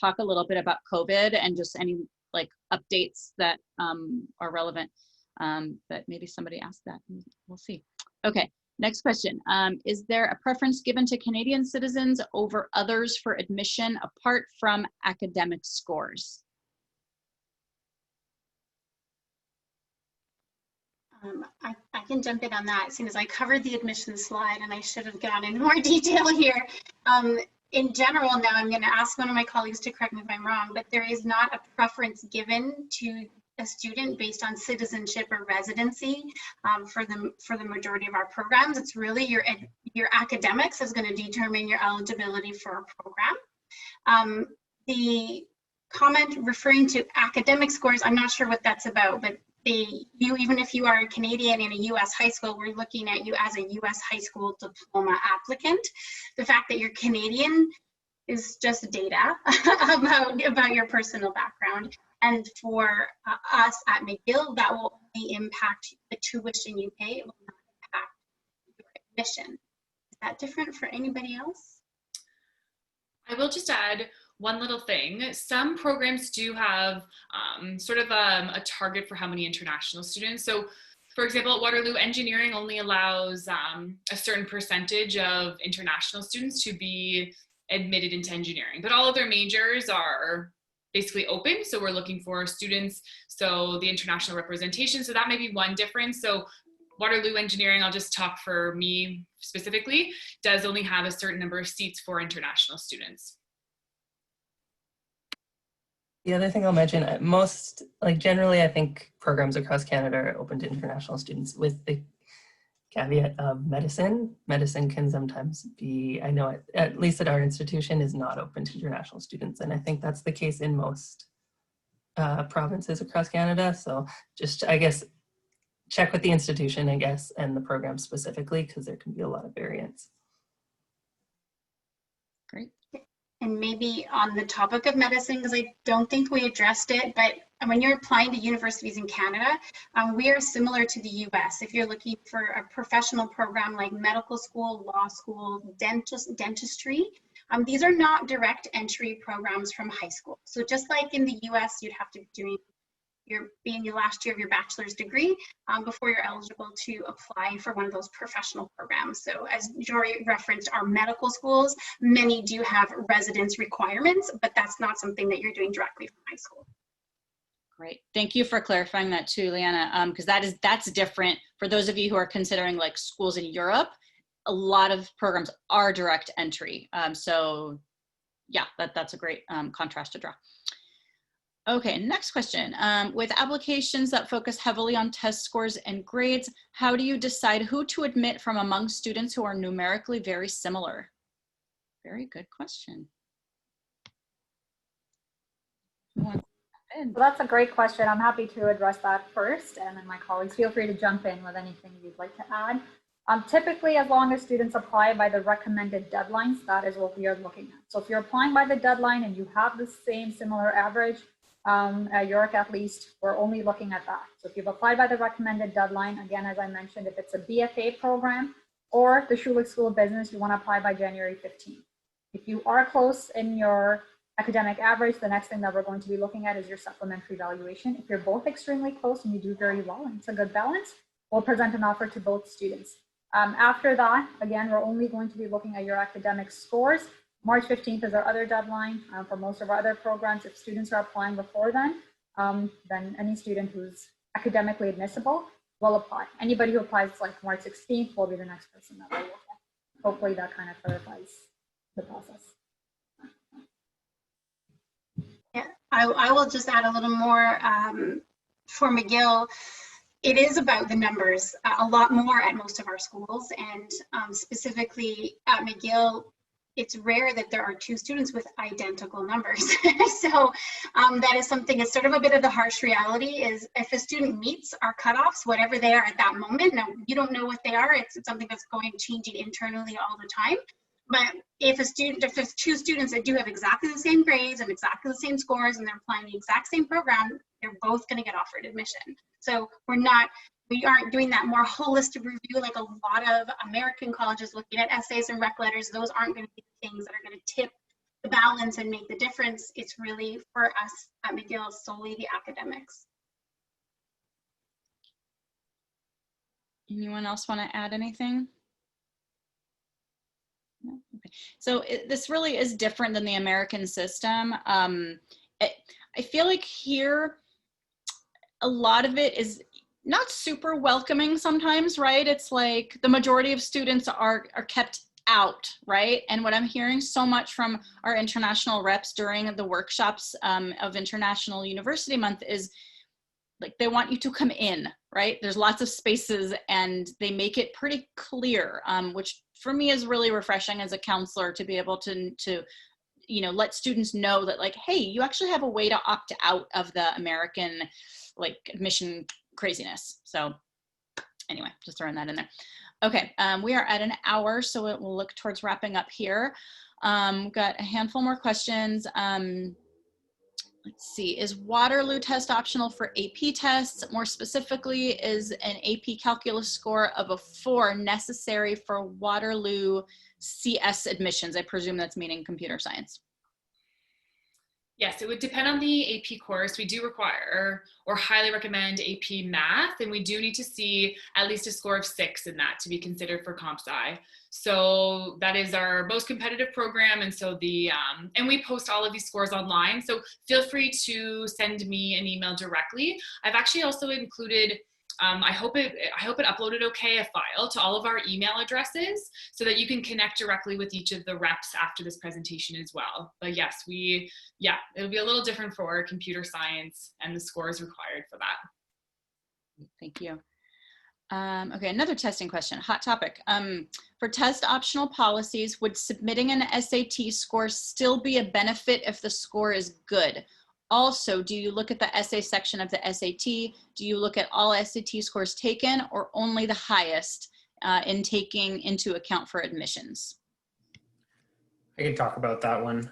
talk a little bit about COVID and just any like updates that are relevant. But maybe somebody asked that. We'll see. Okay, next question. Is there a preference given to Canadian citizens over others for admission apart from academic scores? I can jump in on that as soon as I covered the admission slide, and I should have gone into more detail here. In general, now I'm going to ask one of my colleagues to correct me if I'm wrong, but there is not a preference given to a student based on citizenship or residency for the majority of our programs. It's really your academics is going to determine your eligibility for a program. The comment referring to academic scores, I'm not sure what that's about, but even if you are a Canadian in a US high school, we're looking at you as a US high school diploma applicant. The fact that you're Canadian is just data about your personal background. And for us at McGill, that will only impact the tuition you pay. It will not impact your admission. Is that different for anybody else? I will just add one little thing. Some programs do have sort of a target for how many international students. So for example, at Waterloo, engineering only allows a certain percentage of international students to be admitted into engineering, but all of their majors are basically open. So we're looking for students, so the international representation. So that may be one difference. So Waterloo engineering, I'll just talk for me specifically, does only have a certain number of seats for international students. The other thing I'll mention, generally, I think programs across Canada are open to international students with the caveat of medicine. Medicine can sometimes be, I know at least at our institution, is not open to international students. And I think that's the case in most provinces across Canada. So just, I guess, check with the institution, I guess, and the program specifically, because there can be a lot of variance. Great. And maybe on the topic of medicine, because I don't think we addressed it, but when you're applying to universities in Canada, we are similar to the US. If you're looking for a professional program like medical school, law school, dentistry, these are not direct entry programs from high school. So just like in the US, you'd have to be doing your last year of your bachelor's degree before you're eligible to apply for one of those professional programs. So as Jory referenced, our medical schools, many do have residence requirements, but that's not something that you're doing directly from high school. Great. Thank you for clarifying that too, Liana, because that's different for those of you who are considering like schools in Europe. A lot of programs are direct entry. So yeah, that's a great contrast to draw. Okay, next question. With applications that focus heavily on test scores and grades, how do you decide who to admit from among students who are numerically very similar? Very good question. So that's a great question. I'm happy to address that first, and then my colleagues, feel free to jump in with anything you'd like to add. Typically, as long as students apply by the recommended deadlines, that is what we are looking at. So if you're applying by the deadline and you have the same similar average, at York at least, we're only looking at that. So if you've applied by the recommended deadline, again, as I mentioned, if it's a BFA program or the Schulich School of Business, you want to apply by January 15th. If you are close in your academic average, the next thing that we're going to be looking at is your supplementary valuation. If you're both extremely close and you do very well and it's a good balance, we'll present an offer to both students. After that, again, we're only going to be looking at your academic scores. March 15th is our other deadline for most of our other programs. If students are applying before then any student who's academically admissible will apply. Anybody who applies like March 16th will be the next person that we'll look at. Hopefully that kind of clarifies the process. Yeah, I will just add a little more for McGill. It is about the numbers a lot more at most of our schools, and specifically at McGill, it's rare that there are two students with identical numbers. So that is something, it's sort of a bit of the harsh reality is if a student meets our cutoffs, whatever they are at that moment, now you don't know what they are, it's something that's going changing internally all the time. But if there's two students that do have exactly the same grades and exactly the same scores and they're applying the exact same program, they're both going to get offered admission. So we aren't doing that more holistic review like a lot of American colleges looking at essays and rec letters. Those aren't going to be the things that are going to tip the balance and make the difference. It's really for us at McGill solely the academics. Anyone else want to add anything? No? Okay. So this really is different than the American system. I feel like here, a lot of it is not super welcoming sometimes, right? It's like the majority of students are kept out, right? And what I'm hearing so much from our international reps during the workshops of International University Month is like they want you to come in, right? There's lots of spaces and they make it pretty clear, which for me is really refreshing as a counselor to be able to let students know that like, hey, you actually have a way to opt out of the American like admission craziness. So anyway, just throwing that in there. Okay, we are at an hour, so we'll look towards wrapping up here. Got a handful more questions. Let's see, is Waterloo test optional for AP tests? More specifically, is an AP calculus score of a 4 necessary for Waterloo CS admissions? I presume that's meaning computer science. Yes, it would depend on the AP course. We do require or highly recommend AP Math, and we do need to see at least a score of 6 in that to be considered for Comp Sci. So that is our most competitive program, and so and we post all of these scores online. So feel free to send me an email directly. I've actually also included. I hope it uploaded okay, a file to all of our email addresses so that you can connect directly with each of the reps after this presentation as well. But yes, it'll be a little different for computer science and the scores required for that. Thank you. Okay, another testing question, hot topic. For test optional policies, would submitting an SAT score still be a benefit if the score is good? Also, do you look at the essay section of the SAT? Do you look at all SAT scores taken or only the highest in taking into account for admissions? I can talk about that one,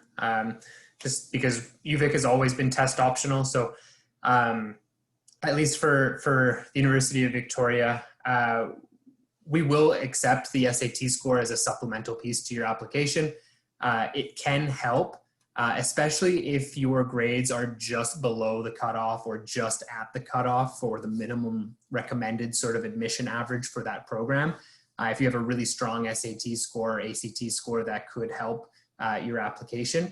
just because UVic has always been test optional. So at least for the University of Victoria, we will accept the SAT score as a supplemental piece to your application. It can help. Especially if your grades are just below the cutoff or just at the cutoff for the minimum recommended sort of admission average for that program. If you have a really strong SAT score or ACT score, that could help your application.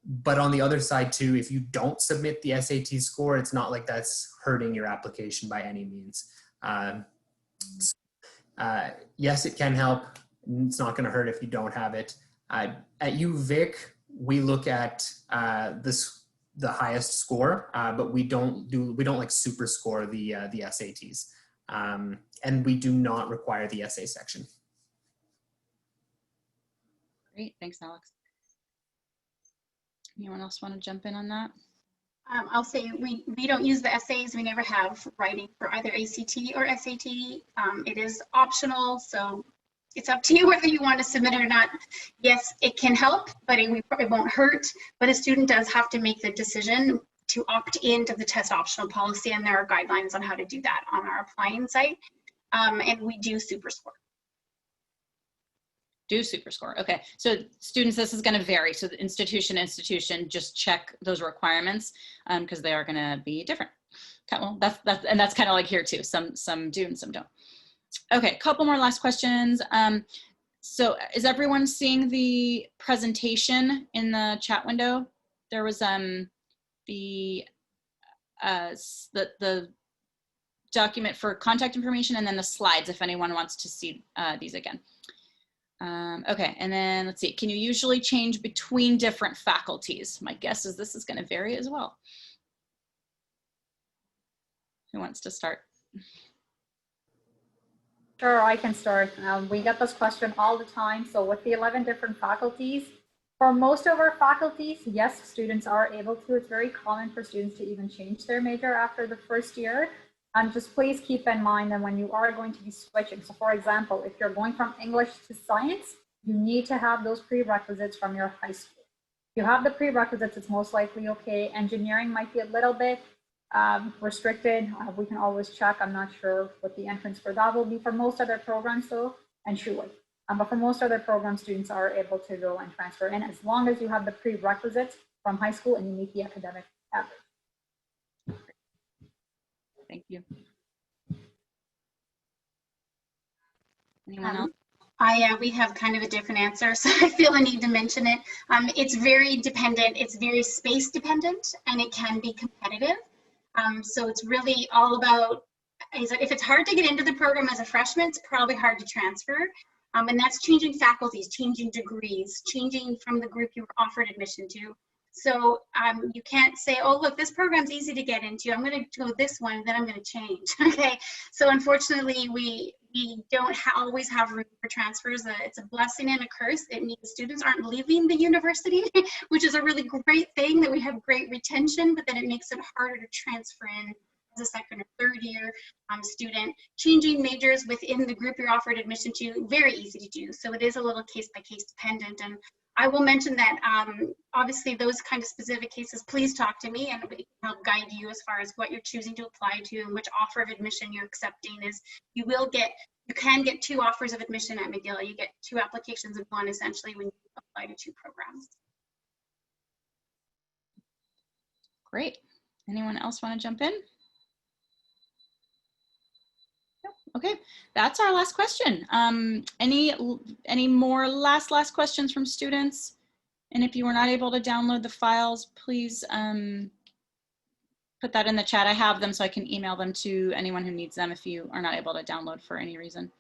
But on the other side too, if you don't submit the SAT score, it's not like that's hurting your application by any means. Yes, it can help. It's not going to hurt if you don't have it. At UVic, we look at the highest score, but we don't like super score the SATs, and we do not require the essay section. Great, thanks, Alex. Anyone else want to jump in on that? I'll say we don't use the essays. We never have writing for either ACT or SAT. It is optional, so it's up to you whether you want to submit it or not. Yes, it can help, but it won't hurt. But a student does have to make the decision to opt into the test optional policy, and there are guidelines on how to do that on our applying site. And we do super score. Do super score. Okay, so students, this is going to vary. So the institution just check those requirements because they are going to be different. Okay, well, that's kind of like here too. Some do and some don't. Okay, couple more last questions. So is everyone seeing the presentation in the chat window? There was the document for contact information and then the slides if anyone wants to see these again. Okay, and then let's see, can you usually change between different faculties? My guess is this is going to vary as well. Who wants to start? Sure, I can start. We get this question all the time. So with the 11 different faculties, for most of our faculties, yes, students are able to. It's very common for students to even change their major after the first year. Just please keep in mind that when you are going to be switching, so for example, if you're going from English to science, you need to have those prerequisites from your high school. If you have the prerequisites, it's most likely okay. Engineering might be a little bit restricted. We can always check. I'm not sure what the entrance for that will be for most other programs though, and should. But for most other programs, students are able to go and transfer in as long as you have the prerequisites from high school and you meet the academic average. Thank you. Anyone else? We have kind of a different answer, so I feel I need to mention it. It's very dependent, it's very space dependent, and it can be competitive. So it's really all about, if it's hard to get into the program as a freshman, it's probably hard to transfer. And that's changing faculties, changing degrees, changing from the group you were offered admission to. So you can't say, oh, look, this program's easy to get into. I'm going to go this one, then I'm going to change. Okay. So unfortunately, we don't always have room for transfers. It's a blessing and a curse. It means students aren't leaving the university, which is a really great thing that we have great retention, but then it makes it harder to transfer in as a second or third year student. Changing majors within the group you're offered admission to, very easy to do. So it is a little case by case dependent. And I will mention that obviously those kind of specific cases, please talk to me and we can help guide you as far as what you're choosing to apply to and which offer of admission you're accepting. Is you can get 2 offers of admission at McGill. You get 2 applications of one essentially when you apply to 2 programs. Great. Anyone else want to jump in? Okay, that's our last question. Any more last questions from students? And if you were not able to download the files, please put that in the chat. I have them so I can email them to anyone who needs them if you are not able to download for any reason.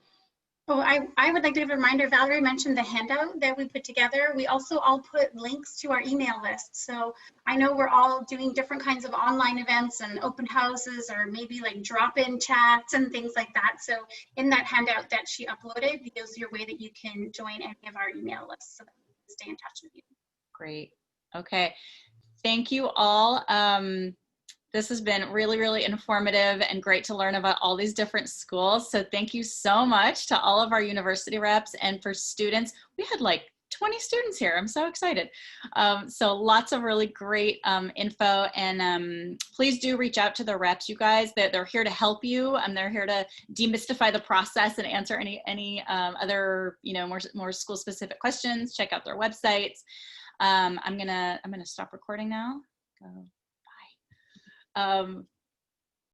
Oh, I would like to give a reminder. Valerie mentioned the handout that we put together. We also all put links to our email list. So I know we're all doing different kinds of online events and open houses or maybe like drop-in chats and things like that. So in that handout that she uploaded, gives you a way that you can join any of our email lists so that we can stay in touch with you. Great. Okay. Thank you all. This has been really, really informative and great to learn about all these different schools. So thank you so much to all of our university reps, and for students. We had like 20 students here. I'm so excited. So lots of really great info, and please do reach out to the reps, you guys. They're here to help you, and they're here to demystify the process and answer any other, more school specific questions. Check out their websites. I'm gonna stop recording now. Go.